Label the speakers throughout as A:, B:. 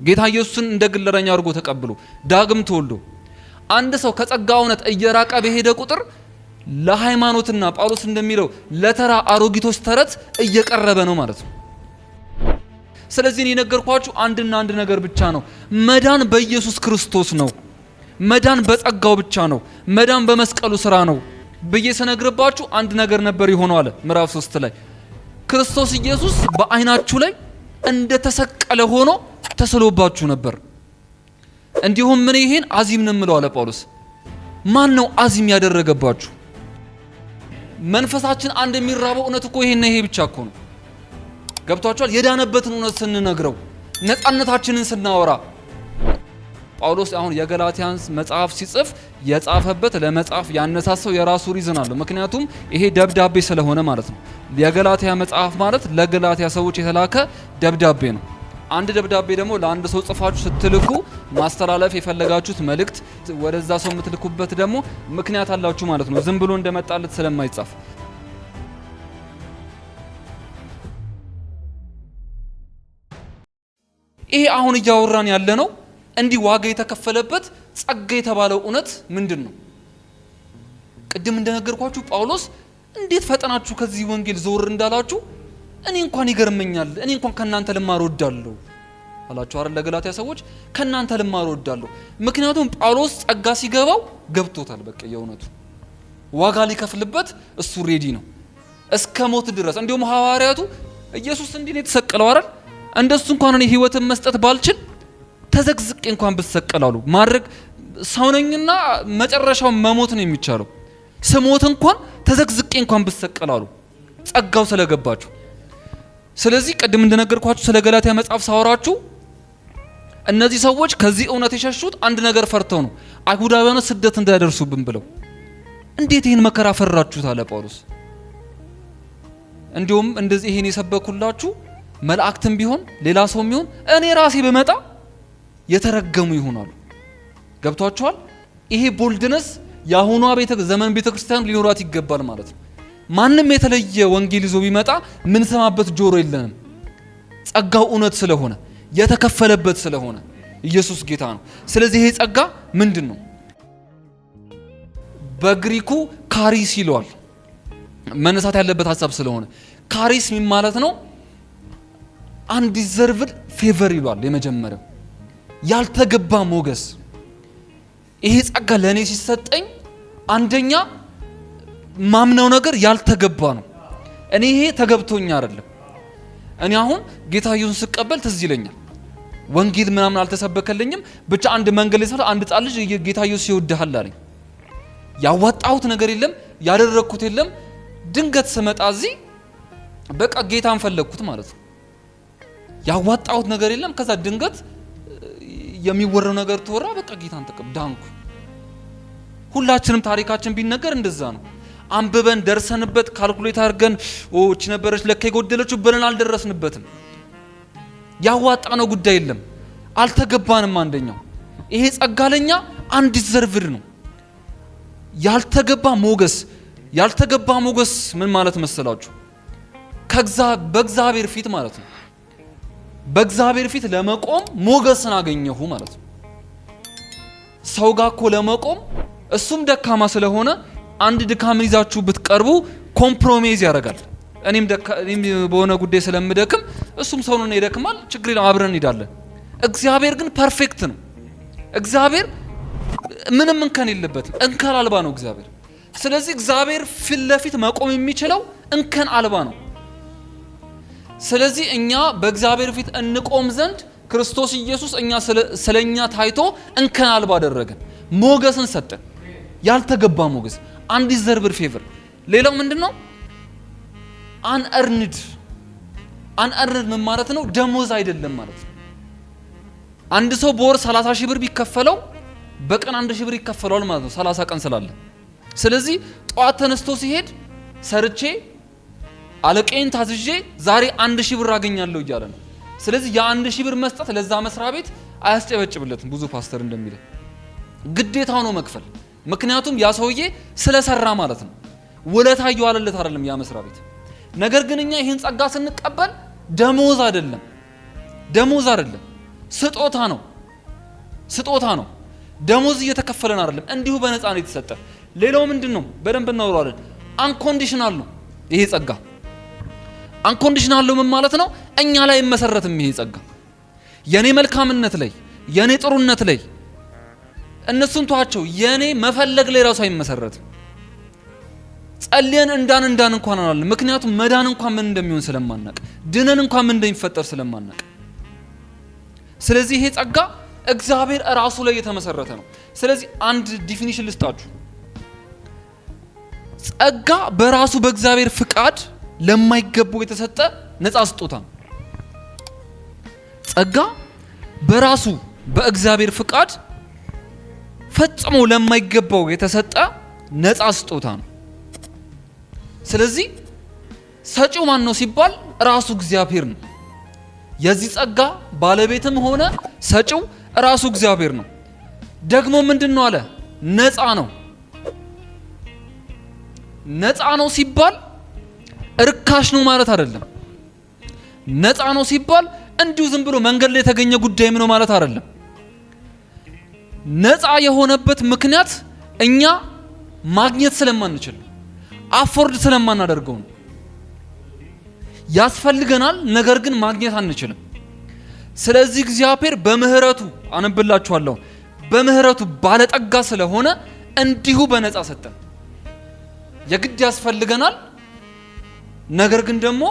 A: ጌታ ኢየሱስን እንደ ግለረኛ አድርጎ ተቀብሎ ዳግም ተወልዶ አንድ ሰው ከጸጋ እውነት እየራቀ በሄደ ቁጥር ለሃይማኖትና ጳውሎስ እንደሚለው ለተራ አሮጊቶች ተረት እየቀረበ ነው ማለት ነው። ስለዚህ እኔ ነገርኳችሁ አንድና አንድ ነገር ብቻ ነው። መዳን በኢየሱስ ክርስቶስ ነው። መዳን በጸጋው ብቻ ነው። መዳን በመስቀሉ ስራ ነው ብዬ ስነግርባችሁ አንድ ነገር ነበር የሆነው አለ ምዕራፍ 3 ላይ ክርስቶስ ኢየሱስ በአይናችሁ ላይ እንደ ተሰቀለ ሆኖ ተስሎባችሁ ነበር። እንዲሁም ምን ይሄን አዚም ነው የምለው አለ ጳውሎስ። ማን ነው አዚም ያደረገባችሁ? መንፈሳችን አንድ የሚራበው እውነት እኮ ይሄ ብቻ እኮ ነው። ገብቷችኋል? የዳነበትን እውነት ስንነግረው ነፃነታችንን ስናወራ ጳውሎስ አሁን የገላትያን መጽሐፍ ሲጽፍ የጻፈበት ለመጽሐፍ ያነሳሰው የራሱ ሪዝን አለው። ምክንያቱም ይሄ ደብዳቤ ስለሆነ ማለት ነው። የገላትያ መጽሐፍ ማለት ለገላትያ ሰዎች የተላከ ደብዳቤ ነው። አንድ ደብዳቤ ደግሞ ለአንድ ሰው ጽፋችሁ ስትልኩ ማስተላለፍ የፈለጋችሁት መልእክት ወደዛ ሰው የምትልኩበት ደግሞ ምክንያት አላችሁ ማለት ነው። ዝም ብሎ እንደመጣለት ስለማይጻፍ ይሄ አሁን እያወራን ያለ ነው። እንዲህ ዋጋ የተከፈለበት ጸጋ የተባለው እውነት ምንድን ነው? ቅድም እንደነገርኳችሁ ጳውሎስ እንዴት ፈጠናችሁ ከዚህ ወንጌል ዘወር እንዳላችሁ እኔ እንኳን ይገርመኛል። እኔ እንኳን ከናንተ ልማር ወዳለሁ አላችሁ አይደል? ለገላትያ ሰዎች ከናንተ ልማር ወዳለሁ። ምክንያቱም ጳውሎስ ጸጋ ሲገባው ገብቶታል። በቃ የእውነቱ ዋጋ ሊከፍልበት እሱ ሬዲ ነው እስከ ሞት ድረስ። እንዲሁም ሐዋርያቱ ኢየሱስ እንዲህ ነው የተሰቀለው አይደል? እንደሱ እንኳን እኔ ህይወትን መስጠት ባልችል ተዘግዝቄ እንኳን ብሰቀላሉ ማድረግ ሰውነኝና መጨረሻው መሞት ነው የሚቻለው። ስሞት እንኳን ተዘግዝቄ እንኳን ብሰቀላሉ ጸጋው ስለገባችሁ። ስለዚህ ቅድም እንደነገርኳችሁ ስለ ገላትያ መጽሐፍ ሳወራችሁ እነዚህ ሰዎች ከዚህ እውነት የሸሹት አንድ ነገር ፈርተው ነው። አይሁዳውያን ስደት እንዳያደርሱብን ብለው። እንዴት ይህን መከራ ፈራችሁት አለ ጳውሎስ። እንዲሁም እንደዚህ ይሄን የሰበኩላችሁ መላእክትም ቢሆን ሌላ ሰውም ቢሆን እኔ ራሴ በመጣ የተረገሙ ይሆናሉ። ገብቷችኋል? ይሄ ቦልድነስ የአሁኗ ዘመን ቤተክርስቲያን ሊኖራት ይገባል ማለት ነው። ማንም የተለየ ወንጌል ይዞ ቢመጣ ምን ሰማበት ጆሮ የለንም። ጸጋው እውነት ስለሆነ የተከፈለበት ስለሆነ ኢየሱስ ጌታ ነው። ስለዚህ ይሄ ጸጋ ምንድን ነው? በግሪኩ ካሪስ ይለዋል። መነሳት ያለበት ሐሳብ ስለሆነ ካሪስ ምን ማለት ነው? አንዲዘርቭድ ፌቨር ይሏል። የመጀመሪያው ያልተገባ ሞገስ። ይሄ ጸጋ ለኔ ሲሰጠኝ አንደኛ ማምነው ነገር ያልተገባ ነው። እኔ ይሄ ተገብቶኛ አይደለም። እኔ አሁን ጌታ ኢየሱስን ስቀበል ትዝ ይለኛል። ወንጌል ምናምን አልተሰበከልኝም። ብቻ አንድ መንገድ ላይ ሰው አንድ ጻል ልጅ ጌታ ኢየሱስ ይወድሃል አለኝ። ያዋጣሁት ነገር የለም፣ ያደረኩት የለም። ድንገት ስመጣ እዚህ በቃ ጌታን ፈለግኩት ማለት ነው። ያዋጣሁት ነገር የለም። ከዛ ድንገት የሚወራው ነገር ተወራ። በቃ ጌታን ዳንኩ። ሁላችንም ታሪካችን ቢነገር እንደዛ ነው። አንብበን ደርሰንበት ካልኩሌት አድርገን እቺ ነበረች ለካ የጎደለችው ብለን አልደረስንበትም። ያዋጣነው ጉዳይ የለም፣ አልተገባንም። አንደኛው ይሄ ጸጋ ለኛ አንዲዘርቭድ ነው። ያልተገባ ሞገስ። ያልተገባ ሞገስ ምን ማለት መሰላችሁ? በእግዚአብሔር ፊት ማለት ነው። በእግዚአብሔር ፊት ለመቆም ሞገስን አገኘሁ ማለት ነው። ሰው ጋር እኮ ለመቆም እሱም ደካማ ስለሆነ አንድ ድካምን ይዛችሁ ብትቀርቡ ኮምፕሮሚዝ ያደርጋል። እኔም በሆነ ጉዳይ ስለምደክም እሱም ሰው ነው ይደክማል፣ ችግር የለም አብረን እንሄዳለን። እግዚአብሔር ግን ፐርፌክት ነው። እግዚአብሔር ምንም እንከን የለበትም፣ እንከን አልባ ነው እግዚአብሔር። ስለዚህ እግዚአብሔር ፊት ለፊት መቆም የሚችለው እንከን አልባ ነው። ስለዚህ እኛ በእግዚአብሔር ፊት እንቆም ዘንድ ክርስቶስ ኢየሱስ እኛ ስለኛ ታይቶ እንከን አልባ አደረገን፣ ሞገስን ሰጠን። ያልተገባ ሞገስ፣ አንዲዘርቭድ ፌቨር። ሌላው ምንድነው? አንእርንድ ምን ማለት ነው? ደሞዝ አይደለም ማለት ነው። አንድ ሰው በወር 30 ሺህ ብር ቢከፈለው በቀን 1 ሺህ ብር ይከፈለዋል ማለት ነው፣ 30 ቀን ስላለ። ስለዚህ ጧት ተነስቶ ሲሄድ ሰርቼ አለቀኝ ታዝዤ ዛሬ 1 ሺህ ብር አገኛለሁ እያለ ነው። ስለዚህ ያ1 ሺህ ብር መስጠት ለዛ መስሪያ ቤት አያስጨበጭብለትም። ብዙ ፓስተር እንደሚለው ግዴታው ነው መክፈል። ምክንያቱም ያ ሰውዬ ስለሰራ ማለት ነው። ውለታ እየዋለለት አይደለም ያ መስሪያ ቤት። ነገር ግን እኛ ይሄን ጸጋ ስንቀበል ደሞዝ አይደለም። ስጦታ ነው። ደሞዝ እየተከፈለን አይደለም፣ እንዲሁ በነፃ ነው የተሰጠ። ሌላው ምንድነው? በደንብ እናወራለን። አንኮንዲሽናል ነው ይሄ ጸጋ። አንኮንዲሽናል ነው ምን ማለት ነው? እኛ ላይ መሰረትም ይሄ ጸጋ የኔ መልካምነት ላይ የኔ ጥሩነት ላይ እነሱን ተዋቸው፣ የኔ መፈለግ ላይ ራሱ አይመሰረትም። ጸልየን እንዳን እንኳን አላለም። ምክንያቱም መዳን እንኳን ምን እንደሚሆን ስለማናቅ፣ ድነን እንኳን ምን እንደሚፈጠር ስለማናቅ። ስለዚህ ይሄ ጸጋ እግዚአብሔር ራሱ ላይ የተመሰረተ ነው። ስለዚህ አንድ ዲፊኒሽን ልስጣችሁ። ጸጋ በራሱ በእግዚአብሔር ፍቃድ ለማይገባው የተሰጠ ነፃ ስጦታ ነው። ጸጋ በራሱ በእግዚአብሔር ፍቃድ ፈጽሞ ለማይገባው የተሰጠ ነፃ ስጦታ ነው። ስለዚህ ሰጪው ማን ነው ሲባል ራሱ እግዚአብሔር ነው። የዚህ ጸጋ ባለቤትም ሆነ ሰጪው ራሱ እግዚአብሔር ነው። ደግሞ ምንድነው አለ? ነፃ ነው። ነፃ ነው ሲባል እርካሽ ነው ማለት አይደለም። ነፃ ነው ሲባል እንዲሁ ዝም ብሎ መንገድ ላይ የተገኘ ጉዳይም ነው ማለት አይደለም። ነፃ የሆነበት ምክንያት እኛ ማግኘት ስለማንችል አፎርድ ስለማናደርገው ነው። ያስፈልገናል፣ ነገር ግን ማግኘት አንችልም። ስለዚህ እግዚአብሔር በምህረቱ አነብላችኋለሁ፣ በምህረቱ ባለጠጋ ስለሆነ እንዲሁ በነፃ ሰጠን። የግድ ያስፈልገናል፣ ነገር ግን ደግሞ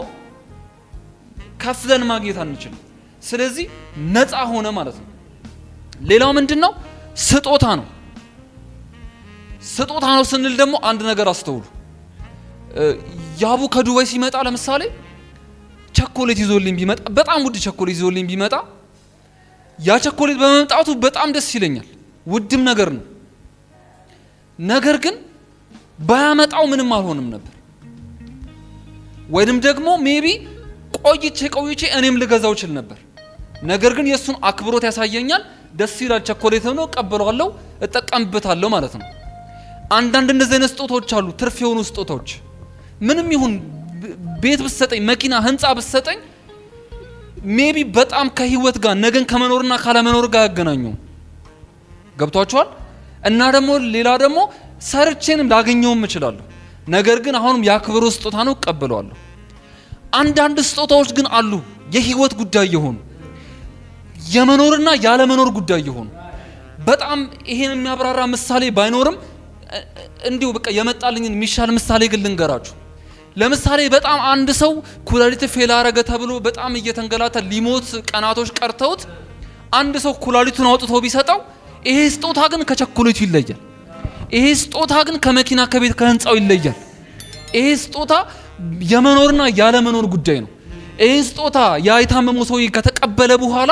A: ከፍለን ማግኘት አንችልም። ስለዚህ ነፃ ሆነ ማለት ነው። ሌላው ምንድነው? ስጦታ ነው። ስጦታ ነው ስንል ደግሞ አንድ ነገር አስተውሉ። ያቡ ከዱባይ ሲመጣ ለምሳሌ ቸኮሌት ይዞልኝ ቢመጣ፣ በጣም ውድ ቸኮሌት ይዞልኝ ቢመጣ፣ ያ ቸኮሌት በመምጣቱ በጣም ደስ ይለኛል፣ ውድም ነገር ነው። ነገር ግን ባያመጣው ምንም አልሆንም ነበር። ወይንም ደግሞ ሜቢ ቆይቼ እኔም ልገዛው ይችል ነበር። ነገር ግን የሱን አክብሮት ያሳየኛል። ደስ ይላል፣ ቸኮሌት ነው፣ ቀበለዋለሁ፣ እጠቀምበታለሁ ማለት ነው። አንዳንድ እንደዚህ አይነት ስጦታዎች አሉ፣ ትርፍ የሆኑ ስጦታዎች። ምንም ይሁን ቤት ብትሰጠኝ፣ መኪና፣ ህንፃ ብትሰጠኝ ሜቢ በጣም ከህይወት ጋር ነገን ከመኖርና ካለመኖር ጋር ያገናኘው። ገብቷችኋል? እና ደግሞ ሌላ ደግሞ ሰርቼንም ላገኘውም እችላለሁ። ነገር ግን አሁንም የአክብሮት ስጦታ ነው፣ እቀበለዋለሁ። አንዳንድ ስጦታዎች ግን አሉ የህይወት ጉዳይ የሆኑ የመኖርና ያለመኖር ጉዳይ የሆኑ። በጣም ይሄን የሚያብራራ ምሳሌ ባይኖርም እንዲሁ በቃ የመጣልኝን የሚሻል ምሳሌ ግን ልንገራችሁ። ለምሳሌ በጣም አንድ ሰው ኩላሊት ፌል አረገ ተብሎ በጣም እየተንገላታ ሊሞት ቀናቶች ቀርተውት አንድ ሰው ኩላሊቱን አውጥቶ ቢሰጠው ይሄ ስጦታ ግን ከቸኮሌቱ ይለያል። ይሄ ስጦታ ግን ከመኪና ከቤት ከህንፃው ይለያል። ይሄ ስጦታ የመኖርና ያለመኖር ጉዳይ ነው። ይሄ ስጦታ የታመመው ሰው ከተቀበለ በኋላ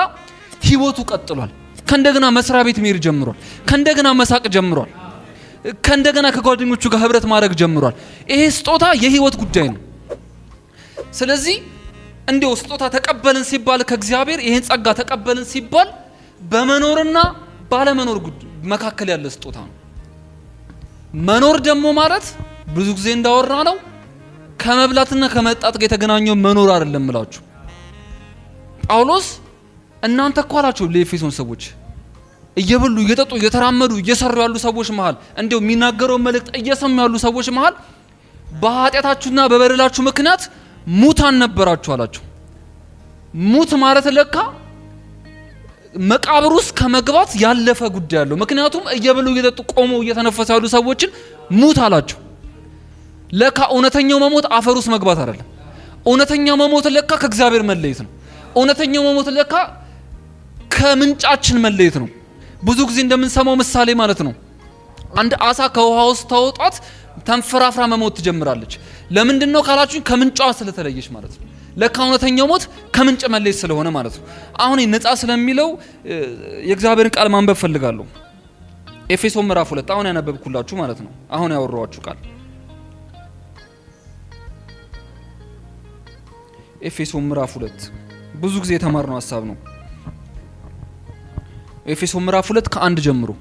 A: ህይወቱ ቀጥሏል። ከእንደገና መስሪያ ቤት መሄድ ጀምሯል። ከእንደገና መሳቅ ጀምሯል። ከእንደገና ከጓደኞቹ ጋር ህብረት ማድረግ ጀምሯል። ይሄ ስጦታ የህይወት ጉዳይ ነው። ስለዚህ እንዲው ስጦታ ተቀበልን ሲባል ከእግዚአብሔር ይሄን ጸጋ ተቀበልን ሲባል በመኖርና ባለመኖር መካከል ያለ ስጦታ ነው። መኖር ደግሞ ማለት ብዙ ጊዜ እንዳወራ ነው ከመብላትና ከመጣጥ ጋር የተገናኘው መኖር አይደለም እላችሁ። ጳውሎስ እናንተ እኮ አላችሁ ለኤፌሶን ሰዎች እየበሉ እየጠጡ እየተራመዱ እየሰሩ ያሉ ሰዎች መሃል እንዲው የሚናገረው መልእክት እየሰሙ ያሉ ሰዎች መሃል በኃጢአታችሁና በበደላችሁ ምክንያት ሙታን ነበራችሁ አላችሁ። ሙት ማለት ለካ መቃብር ውስጥ ከመግባት ያለፈ ጉዳይ አለው። ምክንያቱም እየበሉ እየጠጡ ቆመው እየተነፈሱ ያሉ ሰዎችን ሙት አላችሁ። ለካ እውነተኛው መሞት አፈር ውስጥ መግባት አይደለም። እውነተኛው መሞት ለካ ከእግዚአብሔር መለየት ነው። እውነተኛው መሞት ለካ ከምንጫችን መለየት ነው። ብዙ ጊዜ እንደምንሰማው ምሳሌ ማለት ነው። አንድ አሳ ከውሃ ውስጥ ታወጣት ተንፈራፍራ መሞት ትጀምራለች። ለምንድነው ካላችሁኝ ከምንጫ ስለተለየች ማለት ነው። ለካ እውነተኛው ሞት ከምንጭ መለየት ስለሆነ ማለት ነው። አሁን ነፃ ስለሚለው የእግዚአብሔርን ቃል ማንበብ ፈልጋለሁ። ኤፌሶን ምዕራፍ 2 አሁን ያነበብኩላችሁ ማለት ነው። አሁን ያወራኋችሁ ቃል ኤፌሶን ምዕራፍ 2 ብዙ ጊዜ የተማርነው ሐሳብ ነው። ኤፌሶን ምዕራፍ 2 ከ1 ጀምሮ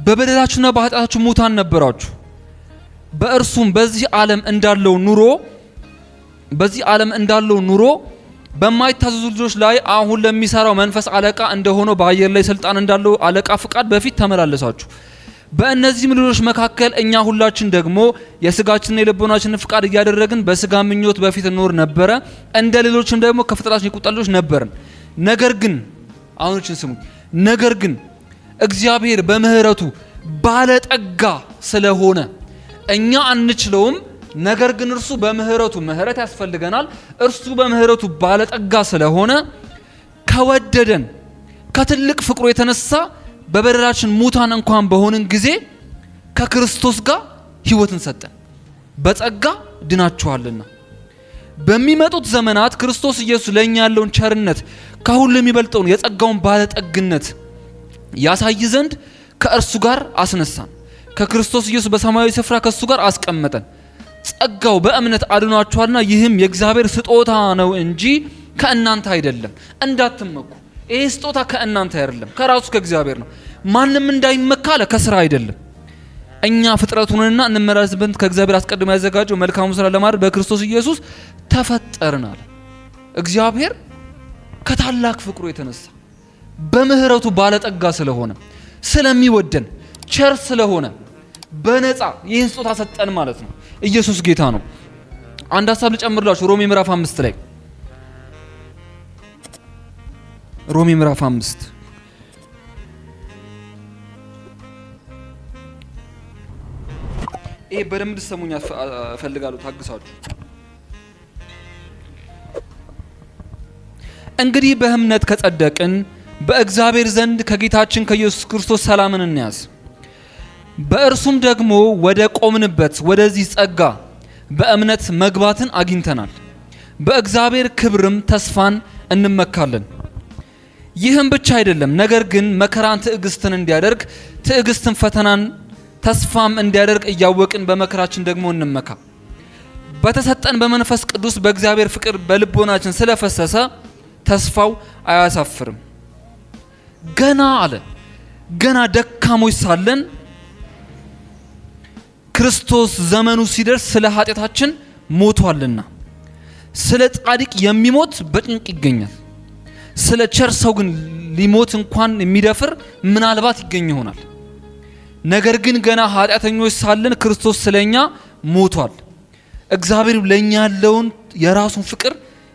A: በበደላችሁና በኃጢአታችሁ ሙታን ነበራችሁ፣ በእርሱም በዚህ ዓለም እንዳለው ኑሮ በማይታዘዙ ልጆች ላይ አሁን ለሚሰራው መንፈስ አለቃ እንደሆነ በአየር ላይ ስልጣን እንዳለው አለቃ ፍቃድ በፊት ተመላለሳችሁ። በእነዚህም ልጆች መካከል እኛ ሁላችን ደግሞ የስጋችንና የልቦናችንን ፍቃድ እያደረግን በስጋ ምኞት በፊት እንኖር ነበረ። እንደ ሌሎችም ደግሞ ከፍጥረታችን የቁጣ ልጆች ነበርን። ነገር ግን አሁንችን ስሙ። ነገር ግን እግዚአብሔር በምህረቱ ባለጠጋ ስለሆነ እኛ አንችለውም። ነገር ግን እርሱ በምህረቱ ምህረት ያስፈልገናል። እርሱ በምህረቱ ባለጠጋ ስለሆነ ከወደደን ከትልቅ ፍቅሩ የተነሳ በበደላችን ሙታን እንኳን በሆንን ጊዜ ከክርስቶስ ጋር ሕይወትን ሰጠን። በጸጋ ድናችኋልና በሚመጡት ዘመናት ክርስቶስ ኢየሱስ ለኛ ያለውን ቸርነት ከሁሉ የሚበልጠውን የጸጋውን ባለጠግነት ያሳይ ዘንድ ከእርሱ ጋር አስነሳን። ከክርስቶስ ኢየሱስ በሰማያዊ ስፍራ ከእሱ ጋር አስቀመጠን። ጸጋው በእምነት አድኗችኋልና ይህም የእግዚአብሔር ስጦታ ነው እንጂ ከእናንተ አይደለም፣ እንዳትመኩ። ይሄ ስጦታ ከእናንተ አይደለም፣ ከራሱ ከእግዚአብሔር ነው። ማንም እንዳይመካ ከስራ አይደለም። እኛ ፍጥረቱንና እንመላለስበት ከእግዚአብሔር አስቀድሞ ያዘጋጀው መልካሙ ስራ ለማድረግ በክርስቶስ ኢየሱስ ተፈጠርናል። እግዚአብሔር ከታላቅ ፍቅሩ የተነሳ በምህረቱ ባለጠጋ ስለሆነ ስለሚወደን ቸር ስለሆነ በነፃ ይህን ስጦታ ሰጠን ማለት ነው። ኢየሱስ ጌታ ነው። አንድ ሐሳብ ልጨምርላችሁ። ሮሜ ምዕራፍ 5 ላይ ሮሜ ምዕራፍ 5 ይሄ በደንብ ሰሙኝ እፈልጋለሁ። ታግሳችሁ። እንግዲህ በእምነት ከጸደቅን በእግዚአብሔር ዘንድ ከጌታችን ከኢየሱስ ክርስቶስ ሰላምን እንያዝ። በእርሱም ደግሞ ወደ ቆምንበት ወደዚህ ጸጋ በእምነት መግባትን አግኝተናል። በእግዚአብሔር ክብርም ተስፋን እንመካለን። ይህም ብቻ አይደለም፣ ነገር ግን መከራን ትዕግስትን እንዲያደርግ፣ ትዕግስትን ፈተናን፣ ተስፋም እንዲያደርግ እያወቅን በመከራችን ደግሞ እንመካ። በተሰጠን በመንፈስ ቅዱስ በእግዚአብሔር ፍቅር በልቦናችን ስለፈሰሰ ተስፋው አያሳፍርም። ገና አለ ገና ደካሞች ሳለን ክርስቶስ ዘመኑ ሲደርስ ስለ ኃጢአታችን ሞቷልና። ስለ ጻድቅ የሚሞት በጭንቅ ይገኛል። ስለ ቸር ሰው ግን ሊሞት እንኳን የሚደፍር ምናልባት ይገኝ ይሆናል። ነገር ግን ገና ኃጢአተኞች ሳለን ክርስቶስ ስለኛ ሞቷል። እግዚአብሔር ለኛ ያለውን የራሱን ፍቅር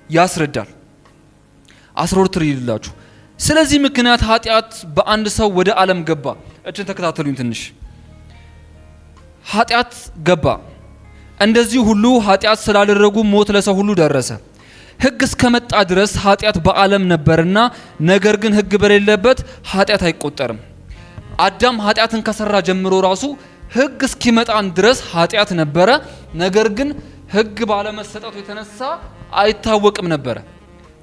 A: ያስረዳል። 12 ይላችሁ። ስለዚህ ምክንያት ኃጢአት በአንድ ሰው ወደ ዓለም ገባ። እችን ተከታተሉኝ ትንሽ። ኃጢአት ገባ፣ እንደዚህ ሁሉ ኃጢአት ስላደረጉ ሞት ለሰው ሁሉ ደረሰ። ሕግ እስከመጣ ድረስ ኃጢአት በዓለም ነበርና፣ ነገር ግን ሕግ በሌለበት ኃጢአት አይቆጠርም። አዳም ኃጢአትን ከሰራ ጀምሮ ራሱ ሕግ እስኪመጣን ድረስ ኃጢአት ነበረ። ነገር ግን ሕግ ባለመሰጠቱ የተነሳ አይታወቅም ነበረ።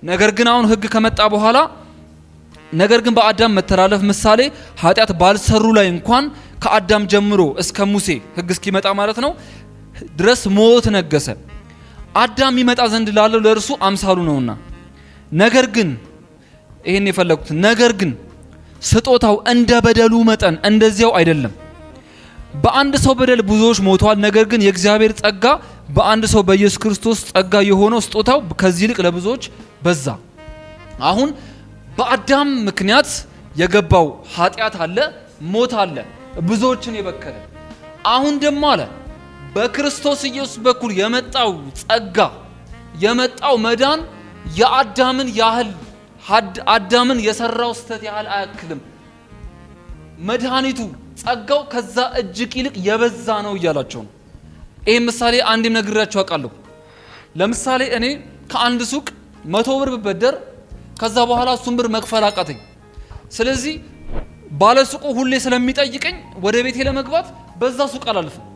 A: ነገር ግን አሁን ሕግ ከመጣ በኋላ ነገር ግን በአዳም መተላለፍ ምሳሌ ኃጢአት ባልሰሩ ላይ እንኳን ከአዳም ጀምሮ እስከ ሙሴ ሕግ እስኪመጣ ማለት ነው ድረስ ሞት ነገሰ። አዳም ይመጣ ዘንድ ላለው ለእርሱ አምሳሉ ነውና። ነገር ግን ይሄን የፈለኩት ነገር ግን ስጦታው እንደ በደሉ መጠን እንደዚያው አይደለም። በአንድ ሰው በደል ብዙዎች ሞተዋል። ነገር ግን የእግዚአብሔር ጸጋ በአንድ ሰው በኢየሱስ ክርስቶስ ጸጋ የሆነው ስጦታው ከዚህ ይልቅ ለብዙዎች በዛ። አሁን በአዳም ምክንያት የገባው ኃጢአት አለ፣ ሞት አለ፣ ብዙዎችን የበከለ። አሁን ደግሞ አለ በክርስቶስ ኢየሱስ በኩል የመጣው ጸጋ የመጣው መዳን የአዳምን ያህል አዳምን የሰራው ስተት ያህል አያክልም። መድኃኒቱ ጸጋው ከዛ እጅግ ይልቅ የበዛ ነው እያላቸው ነው። ይሄ ምሳሌ አንዴም ነግራችሁ አውቃለሁ። ለምሳሌ እኔ ከአንድ ሱቅ 100 ብር ብበደር ከዛ በኋላ እሱን ብር መክፈል አቃተኝ። ስለዚህ ባለ ሱቁ ሁሌ ስለሚጠይቀኝ ወደ ቤቴ ለመግባት በዛ ሱቅ አላልፍም።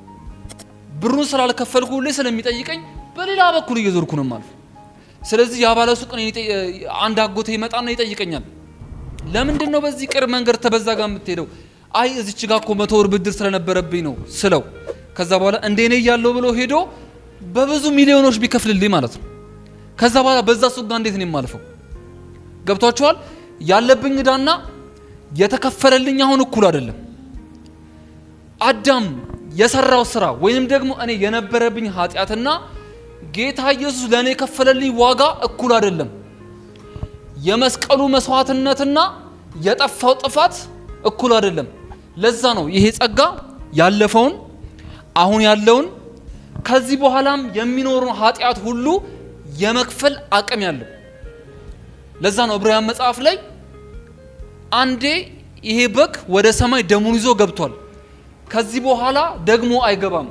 A: ብሩን ስላልከፈልኩ ሁሌ ስለሚጠይቀኝ በሌላ በኩል እየዞርኩ ነው ማለት። ስለዚህ ያ ባለ ሱቅ አንድ አጎቴ ይመጣና ይጠይቀኛል። ለምንድን ነው በዚህ ቅር መንገድ ተበዛ ጋር የምትሄደው? አይ እዚች ጋር እኮ 100 ብር ብድር ስለነበረብኝ ነው ስለው፣ ከዛ በኋላ እንደኔ ያለው ብሎ ሄዶ በብዙ ሚሊዮኖች ቢከፍልልኝ ማለት ነው። ከዛ በኋላ በዛ ሱቅ ጋር እንዴት ነው የማልፈው? ገብቷችኋል? ያለብኝ ዕዳና የተከፈለልኝ አሁን እኩል አይደለም። አዳም የሰራው ስራ ወይንም ደግሞ እኔ የነበረብኝ ኃጢአትና ጌታ ኢየሱስ ለኔ የከፈለልኝ ዋጋ እኩል አይደለም። የመስቀሉ መስዋዕትነትና የጠፋው ጥፋት እኩል አይደለም። ለዛ ነው ይሄ ጸጋ ያለፈውን አሁን ያለውን ከዚህ በኋላም የሚኖረው ኃጢአት ሁሉ የመክፈል አቅም ያለው። ለዛ ነው ዕብራውያን መጽሐፍ ላይ አንዴ ይሄ በግ ወደ ሰማይ ደሙን ይዞ ገብቷል፣ ከዚህ በኋላ ደግሞ አይገባም።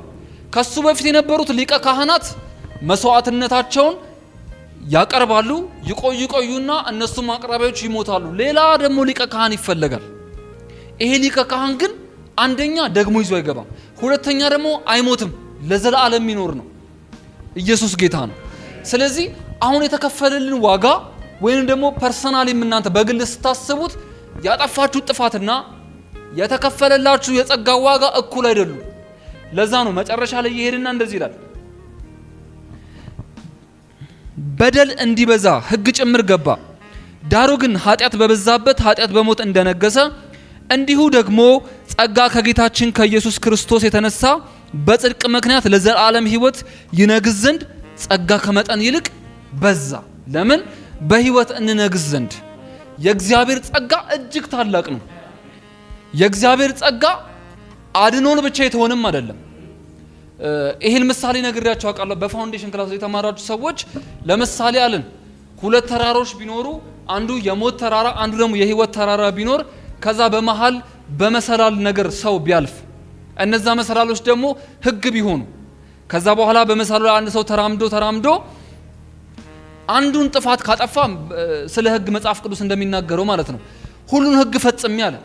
A: ከሱ በፊት የነበሩት ሊቀ ካህናት መስዋዕትነታቸውን ያቀርባሉ፣ ይቆዩና እነሱም አቅራቢዎች ይሞታሉ። ሌላ ደግሞ ሊቀ ካህን ይፈለጋል። ይሄ ሊቀ ካህን ግን አንደኛ ደግሞ ይዞ አይገባም፣ ሁለተኛ ደግሞ አይሞትም፣ ለዘላለም የሚኖር ነው። ኢየሱስ ጌታ ነው። ስለዚህ አሁን የተከፈለልን ዋጋ ወይም ደግሞ ፐርሰናሊ እናንተ በግል ስታስቡት ያጠፋችሁ ጥፋትና የተከፈለላችሁ የጸጋ ዋጋ እኩል አይደሉም። ለዛ ነው መጨረሻ ላይ ይሄድና እንደዚህ ይላል፣ በደል እንዲበዛ ሕግ ጭምር ገባ፣ ዳሩ ግን ኃጢአት በበዛበት ኃጢአት በሞት እንደነገሰ እንዲሁ ደግሞ ጸጋ ከጌታችን ከኢየሱስ ክርስቶስ የተነሳ በጽድቅ ምክንያት ለዘላለም ሕይወት ይነግስ ዘንድ ጸጋ ከመጠን ይልቅ በዛ። ለምን? በሕይወት እንነግስ ዘንድ። የእግዚአብሔር ጸጋ እጅግ ታላቅ ነው። የእግዚአብሔር ጸጋ አድኖን ብቻ የተሆነም አይደለም። ይሄን ምሳሌ ነግሬያችሁ አውቃለሁ። በፋውንዴሽን ክላስ የተማራችሁ ሰዎች ለምሳሌ አለን ሁለት ተራሮች ቢኖሩ አንዱ የሞት ተራራ አንዱ ደግሞ የሕይወት ተራራ ቢኖር ከዛ በመሃል በመሰላል ነገር ሰው ቢያልፍ እነዛ መሰላሎች ደግሞ ሕግ ቢሆኑ ከዛ በኋላ በመሰላሉ አንድ ሰው ተራምዶ አንዱን ጥፋት ካጠፋ ስለ ሕግ መጽሐፍ ቅዱስ እንደሚናገረው ማለት ነው ሁሉን ሕግ ፈጽሜ አለ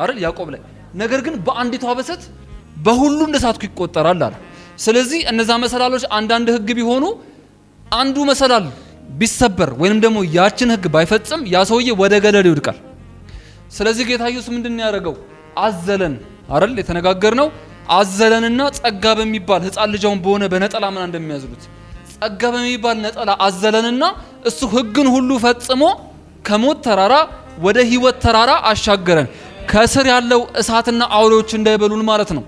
A: አይደል ያዕቆብ ላይ። ነገር ግን በአንዲቷ በሰት በሁሉ እንደሳትኩ ይቆጠራል አለ። ስለዚህ እነዛ መሰላሎች አንዳንድ ሕግ ቢሆኑ አንዱ መሰላል ቢሰበር ወይንም ደግሞ ያችን ሕግ ባይፈጽም ያ ሰውዬ ወደ ገደል ይወድቃል። ስለዚህ ጌታ ኢየሱስ ምንድነው ያደረገው? አዘለን አይደል የተነጋገርነው። አዘለንና ጸጋ በሚባል ሕፃን ልጃውን በሆነ በነጠላ ምን እንደሚያዝሉት ጸጋ በሚባል ነጠላ አዘለንና እሱ ሕግን ሁሉ ፈጽሞ ከሞት ተራራ ወደ ሕይወት ተራራ አሻገረን። ከስር ያለው እሳትና አውሬዎች እንዳይበሉን ማለት ነው።